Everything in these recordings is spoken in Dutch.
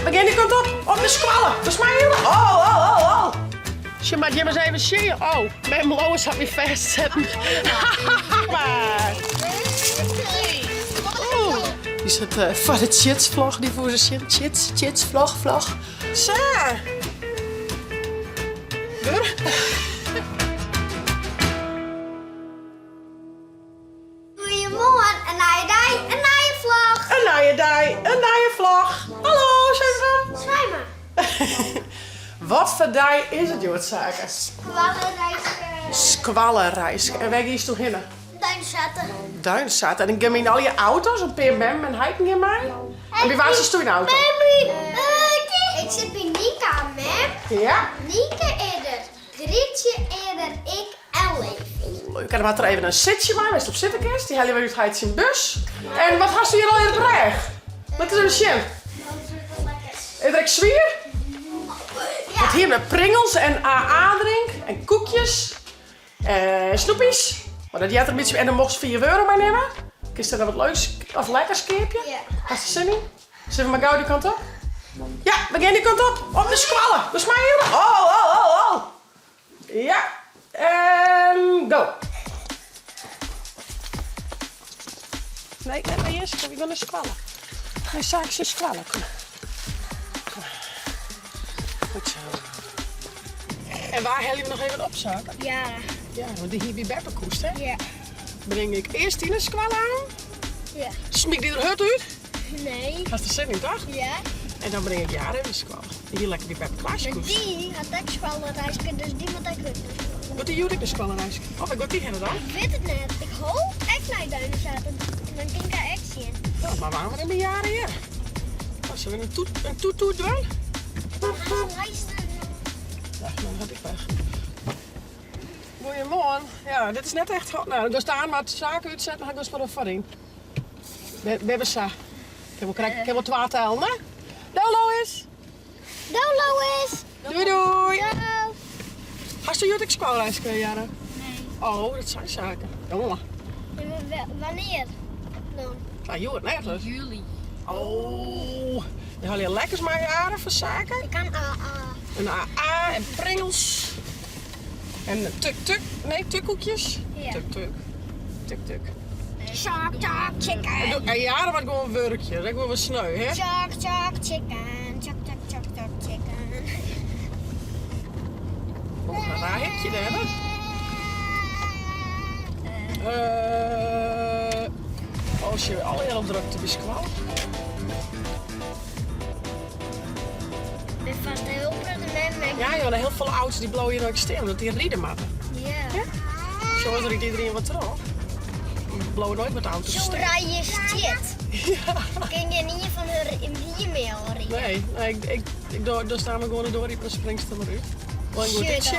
begin die kant op de squallen. Dat is mij helemaal. Oh. Je maar eens even zien. Oh, mijn Lois had me vastzetten. Maar. Die is het van de chitsvlog, die voor ze chitsvlog. Zo. Door. Goedemorgen, een nieuwe dag, een nieuwe vlog. Een nieuwe vlog. Hallo, zijn we er? Zwijmen. Wat voor dag is het, Jort Zakers? Kwallenreis. Squallenreis. En waar is toen heen? Duinzetten. Duinzaten. En ik heb in al je auto's, een paar bem en hij in mij. En wie was je toen in de auto? Ik zit bij Nika, mem. Ja. Nika eerder, Grietje eerder, ik en Levi. Leuk. En dan had er even een zitje bij, wees op zittenkist. Die halen we uit zijn bus. En wat had je hier al in het reg? Wat is er een shit? Is er zwier? Want hier met pringels en AA-drink en koekjes. Snoepies. Maar dat had er een beetje. En dan mocht ze 4 euro bij nemen. Is er dan wat leuks of lekkers keerpje? Ja. Had je zin in? Zullen we maar gauw die kant op? Ja, we gaan die kant op de squallen. Dat is mij helemaal. Oh. Ja. En go. Nee, eerst. Ik wil een squallen. Nee, zaakjes squallen. Kom. Goed zo. En waar hel je nog even op, zaken? Ja. Ja, want die hier bij Beppenkoest, hè? Ja. Breng ik eerst die een squallen aan. Ja. Smiek die er hut uit. Nee. Dat is de zin in, toch? Ja. En dan breng ik Jaren in de squallen. Hier lekker die Beppe Klaasje Maar koest. die had ik kwallenreis, dus die moet ik kunnen. Wat die Judith een squallenreis? Of ik wat die henne dan? Ik weet het net. Ik hoop echt naar duinen zetten. En dan kan ik er echt zien. Ja, maar waarom in de jaren hier? Oh, zullen we een toet doen? Ja, dan ga ik weg. Goedemorgen. Ja, dit is net echt hot. Nou, daar staan maar zaken uitzetten, dan ga ik dus maar een voorin. We hebben ze. Ik heb wel 12 tellen, hè? Dag Lois. Dag Lois. Doei. Dag. Hast du Judith squallenreis gekregen, Jaren? Nee. Oh, dat zijn zaken. Jongen. Ja, maar wanneer dan? Nou, Judith, nee, dat is. Juli. Oh, dan haal je lekkers maar Jaren voor zaken. Ik kan AA. Een AA en pringels. En tuk-tuk. Nee, tukkoekjes. Ja. Tuk-tuk. Chok, chok, chicken. En Jaren wordt gewoon een wurkje. Dat is gewoon wat sneu, hè? Chok, chok, chicken. Chok, chok, chok, chok, chicken. Oh, een raar hekje daar, hè? Als je alle heel druk te beskwal. Ik ben vast heel prettig met me. Ja, joh, heel veel auto's die blowen hier ook stil, omdat die rieden matten. Ja. Zo is er iedereen wat terug. Die blowen nooit met auto's Zo stil. rij je shit. Ja. Kun je niet van hun hier al rijden? Nee, daar staan we gewoon door, die springst er maar uit. Gewoon goed, Shit shit.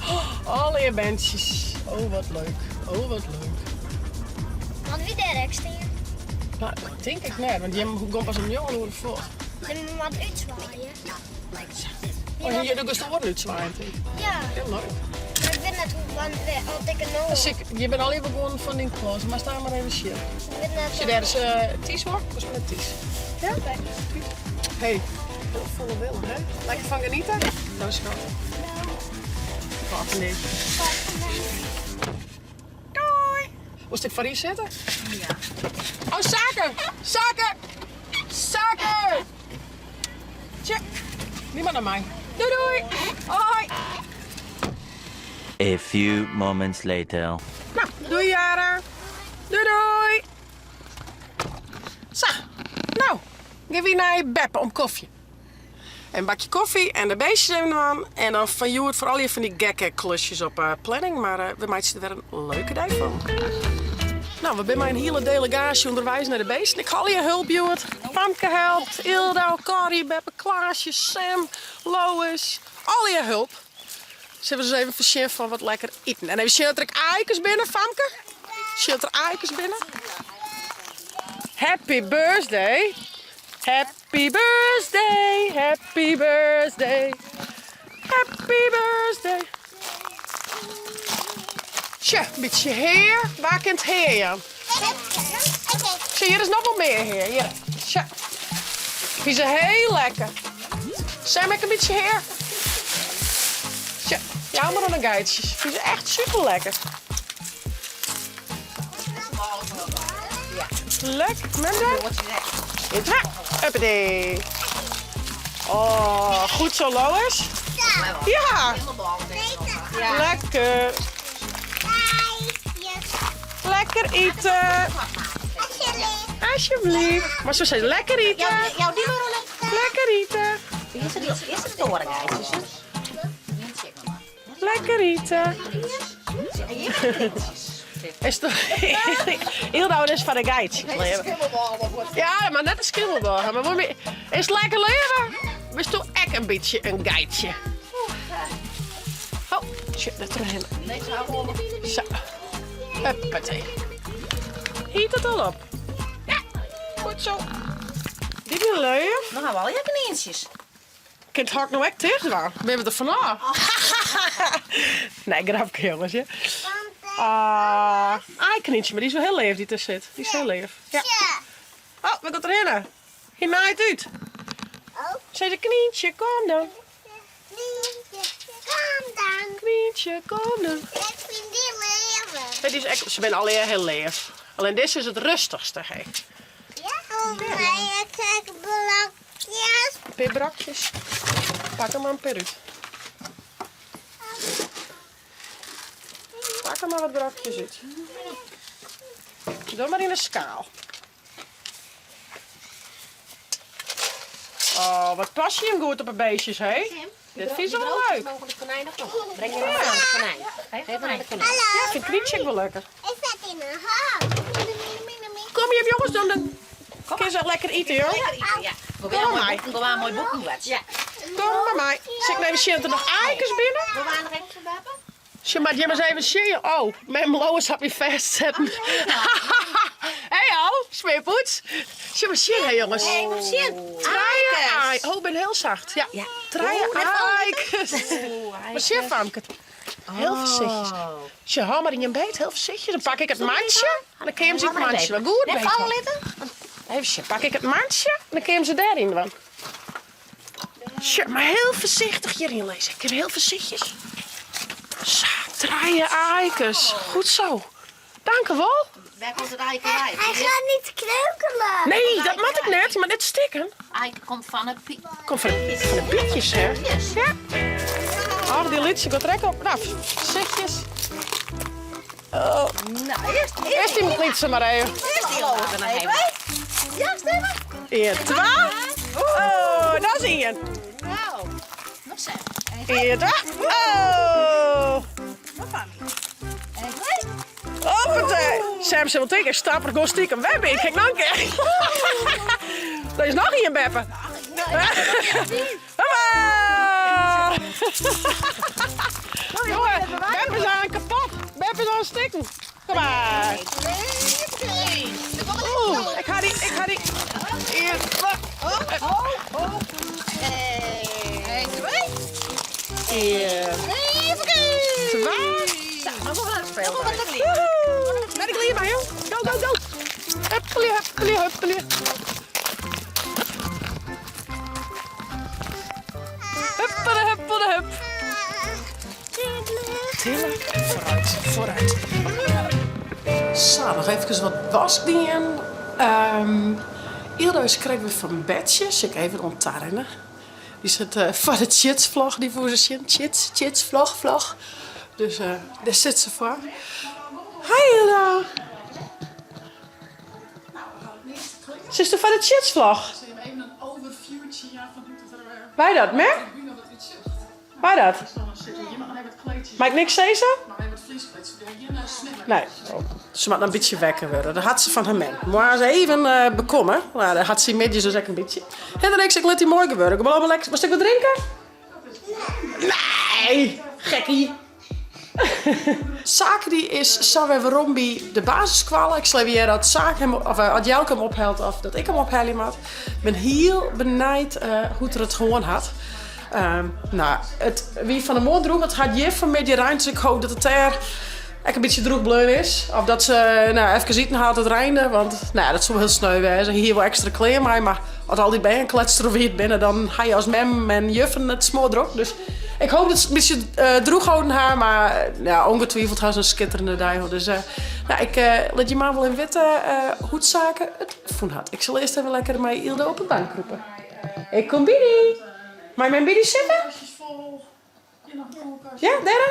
Oh, alle je bandjes. Oh, wat leuk. Want wie daar staan? Nou, dat denk ik net, want die hebben gewoon pas een jongen hoe voor. Dan moet je wat uitzwaaien. Oh, hier doe ik het woord uitzwaaien. Ja, Heel leuk. maar ik weet net hoe ik het nou. Dus je bent al even gewoon van die klas, maar sta maar even shit. Ik weet net Als je daar eens Ties hoort, kost me een Ties. Ja? Hey, heel volle wil, hè? Lekker van genieten? Nou, schat. Wacht, nee. Doei! Moest ik voor hier zitten? Ja. Oh, zaken! Tja, niemand naar mij. Doei! Hoi! A few moments later. Nou, doei Jara. Doei! Zo, nou, geef weer naar je beppen om koffie. Een bakje koffie en de beestjes even aan. En dan van Joert voor al je van die gekke klusjes op planning. Maar we maken er weer een leuke dag van. Nou, we zijn mijn hele delegatie onderwijs naar de beesten. Ik ga al je hulp, Joert. Famke helpt, Ilda, Corrie, Beppe, Klaasje, Sam, Lois. Al je hulp. Ze hebben dus even verzin van wat lekker eten. En even zit er eikens binnen, Famke? Zit er eikens binnen? Happy birthday! Happy birthday! Happy birthday! Happy birthday! Tja, een beetje heer. Waar kent heer, Jan? Zie, hier is nog wel meer heer. Hier. Tja. Vind ze heel lekker. Sam ik een beetje her. Ja, maar dan een geitjes. Vind ze echt super lekker. Lekker. Menda. Uppity. Oh, goed zo, Lois. Ja. Lekker. Lekker eten. Alsjeblieft. Maar zo zei lekker eten. Jouw die maar Lekker eten. Is het torengeitjes? Lekker eten. Is toch heel oud is van de geitjes. Ja, maar net een skimmelborg. Maar is het lekker leven? We is toch echt een beetje een geitje. Oh, shit, dat erin. Zo. Huppatee. Hiet het al op. Ja, goed zo. Dit is leuk. Dan gaan we al je knietjes. Ik het hak nou echt tegen waar. We hebben het er vanaf. Nee, grapje jongens. Ja. Een knietje, maar die is wel heel leef die tussen zit. Die is heel leef. Ja. Oh, wat gaat erin? Je naait uit. Zeg een knietje, kom dan. Knietje, kom dan. Ik vind die leven. Nee, die is echt, ze zijn alle heel leef. Alleen deze is het rustigste. Hey. Ja, maar ik krijg blokjes. Peerbrokjes. Pak hem maar een per uit. Pak er maar wat brokjes uit. Doe maar in een schaal. Oh, wat pas je hem goed op een beestjes, hé? Dit vind je wel leuk. Mogen de konijn nog nog? Breng je maar aan de konijn. Geef maar aan de konijn. Ja, ik vind krietje wel lekker. Ik zet in een hak. Kom je jongens, dan kun je zo lekker eten, joh. Ja. Go maar mooi boeken wat. Ja. Kom bij mij. Zeg even, zit er nog eikens binnen? Go maar nog even bappen. Je mag je maar eens even zien. Oh, mijn Lois had me vastzetten. Hé, al, smeerpoets. Zie maar zien, hè, jongens. Draaien. Oh, ik ben heel zacht. Ja, draaien. Eikens. Maar zie Famke. Heel voorzichtig. Je hou maar in je beet, heel voorzichtig. Dan pak ik het mandje. En dan kun je hem zien het mandje. Maar goed, Net vallen litten. even pak ik het mandje. En dan kun je hem ze daarin doen. Maar heel voorzichtig hierin lezen. Ik heb heel voorzichtig. Zo, draaien eikens. Goed zo. Dank u wel. Waar komt het eiken uit? Hij gaat niet kreukelen. Nee, dat moet ik net. Maar net stikken. Eiken komt van het piek. Kom van de pietjes, hè? Ja. Oh, die liedje gaat trekken op. Nou, voorzichtig. Oh. Nou, Eerst die liedje maar even. Eerst die over dan even. Ja, stemmen. 1, 2. Oh, daar zie je. Nou, nog zo. 1, 2. Oh. Hoppatee. Sam ze wil tegen stapper gewoon stiekem weg. Kijk nou een keer. Er is nog een beppe. Mama! Jongen, beppen zijn kapot. Beppen zijn stikken. Kom maar. Oeh, ik ga die. Hier. Hier. 2. Let ik hier maar, joh. Go. Huppeli. Huppeli. Tillen en vooruit. Zo, nog even wat wasdingen. Eerder kregen we van Betjes. Ik even onttarren. Die zit voor de chitsvlog die voor ze zien. Chitsvlog. Dus daar zit ze voor. Hi Hilda. Ze is er van de chitsvlog. Ze hebben even een overviewtje van hoe het er Wij dat, Mer? nu nog wat iets zegt. Wij dat? Dan zit je hier, maar dan hebben we het kleedje. Mag ik niks zeggen? Maar we hebben het vlieskleedje. Hier naar sneller. Nee. Oh, ze moet een beetje wekker worden. Dat had ze van haar man. Maar ze even bekomen. Nou, dat had ze midjes dus ook een beetje. En dan denk ik, laat die mooi gebeuren. Kom allemaal lekker. Was ik wat drinken? Nee, gekkie. Zaken die is zo weer waarom bij de basiskwal. Ik stel weer dat Zaak hem of dat Jelke hem ophelt of dat ik hem ophalen moet. Ik ben heel benijd hoe het gewoon had. Nou, wie van de mond droeg, het gaat je van met je ruimte. Dus ik hoop dat het er ik een beetje droegbleun is. Of dat ze nou, even zitten haalt het reinde. Want nou, dat zou heel sneu wezen. Hier wel extra kleren bij. Maar als al die bijen kletsen binnen, dan ga je als mem en juffen het smoordrok. Dus ik hoop dat ze een beetje droeg houden haar. Maar ja, ongetwijfeld haar zo'n schitterende dag. Dus nou, ik laat je maar wel in weten hoe het zaken het voelen had. Ik zal eerst even lekker met Ilde op de bank roepen. Ik kom binnen. Maar mijn binnen zitten? Kastjes vol. Hier nog een koelkast. Ja, derde.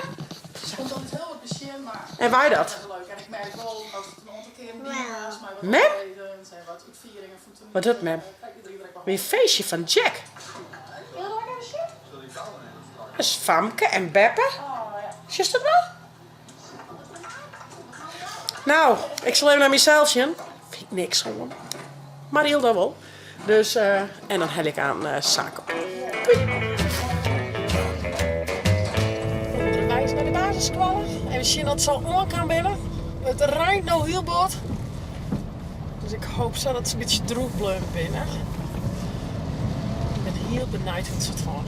Het komt altijd heel wat patiënt, maar En waar dat? het is leuk. En ik merk wel dat het een aantal keer niet was. Maar wat Mem? optreden, zijn wat uitvieringen van toen. Wat doet mem? Kijk, iedereen direct wel. Weer een feestje van Jack. Dat is Famke en Beppe. Is dat wel? Nou, ik zal even naar mezelf zien. Vind ik niks gewoon. Maar Hilda wel. Dus, en dan hel ik aan zaken. Wij zijn naar de basis gekomen. En we zien dat het zo om kan binnen. Het rijdt nou heel boord. Dus ik hoop zo dat het een beetje droog blijft binnen. Ik ben heel benieuwd hoe het soort van.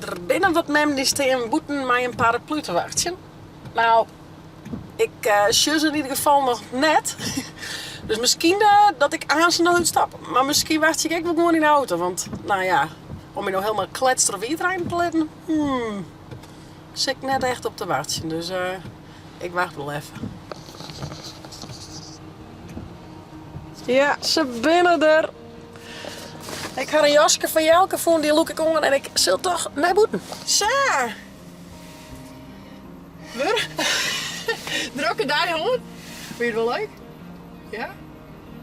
Er binnen wat mem die staan boeten mij een paraplu te wachten. Nou, ik zus in ieder geval nog net. Dus misschien dat ik aan ze nog uitstap. Maar misschien wacht ik wel gewoon in de auto. Want, nou ja, om je nou helemaal kletst of iedereen te letten. Zit ik net echt op te wachten. Dus ik wacht wel even. Ja, ze binnen er. Ik ga een jasje van Jelke voor, die look ik om en ik zul toch naar boeten. Zo. Weer? Drukke daar, hoor. Vind je het wel leuk? Ja?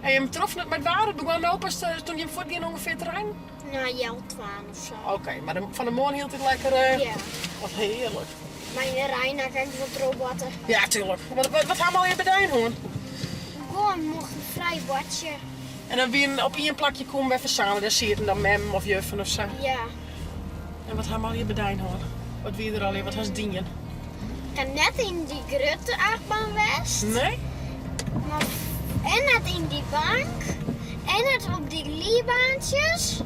En je hem trof net met waar? Het begon open toen je hem voortging ongeveer te rijden? Nou, Jel 12 of zo. Oké, maar van de morgen hield het lekker. Ja. Wat heerlijk. Maar in de Rijn, daar kijk ik wat robotten. Ja, tuurlijk. Wat gaan we al in bedijn, hoor? Gewoon nog een vrij badje. En dan weer op één plakje komen we even samen. Dan zie je het dan mem of juffen of zo. Ja. En wat gaan we al in bedijn, hoor? Wat wie er al in? Wat has dienen? Ik heb net in die grote achtbaan west. Nee? Maar, en net in die bank. En net op die gliebaantjes.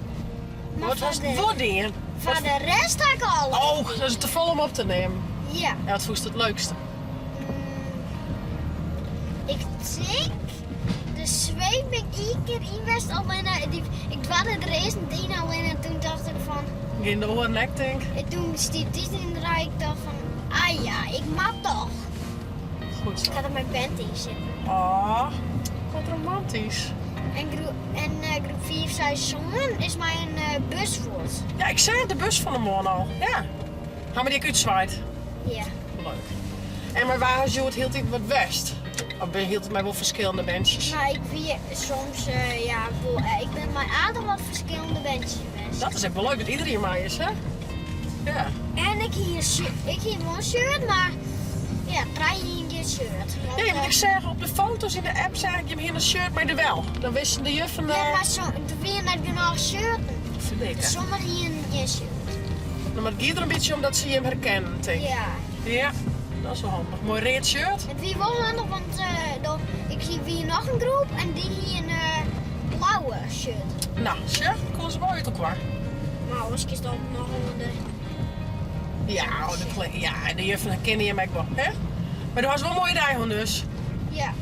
Maar Wat voor was de, het voor dingen? voor de rest heb ik al. Oh, dat is te vol om op te nemen. Ja. Ja, het voest het leukste. Ik denk, de zweep ben ik één keer in West alleen. Ik dwaalde de eerste ding alleen en toen dacht ik van. Geen de hoorn nek, denk ik. En toen stiet dit in de rij, ik dacht van, ah ja, ik mag toch. Goed Ik zo. ga er mijn band in zitten. Ah, wat romantisch. En groep 4 zei zongen is mijn busvoort. Ja, ik zei de bus van de morgen al. Ja. Gaan we die uitzwaait. Ja. Leuk. En maar waar je het hield ik wat west? Of hield het mij wel verschillende bandjes? Maar ik weet soms, ik ben mijn aardig wat verschillende bandjes geweest. Dat is echt wel leuk dat iedereen maar is, hè? Ja. En ik hier wel een shirt, maar ja, draai je in dit shirt. Want, Ja, want ik zeg op de foto's in de app, zeg ik, je hebt hier een shirt, maar er wel. Dan wisten de juffen... ja, maar er weer net genoeg shirten. Verdikken. Sommigen hier een shirt. Nou, maar het gaat er een beetje om dat ze hem herkennen, denk ik. Ja. Ja, dat is wel handig. Mooi red shirt. Het wie wel handig, want ik zie hier nog een groep en die hier een blauwe shirt. Nou, zeg, kon ze wel uit elkaar. Nou, als ik is dan nog onder de... Ja, de juffen herkennen je mij wel, hè? Maar dat was wel een mooie dag, dus. Ja.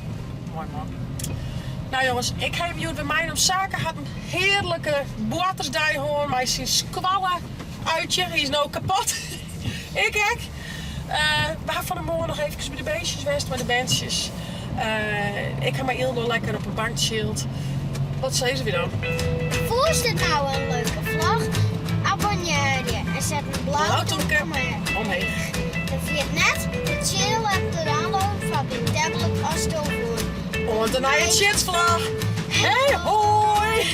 Mooi man. Nou jongens, ik heb jullie bij mij op zaken had een heerlijke boatersdag hoor. Maar zijn squallen uitje, hij is nou kapot. ik. We gaan van de morgen nog even bij de beestjes geweest, met de bandjes. Ik ga mijn Ildo lekker op een bank chillen. Wat zei ze weer dan? Vond je dit nou een leuke vlog? Abonneer je en zet een blauw Blauwtje omheen. Dan vind je het net de channel en de download van de tablet als telefoon. En dan naar je chitsvlag. Hey, hoi!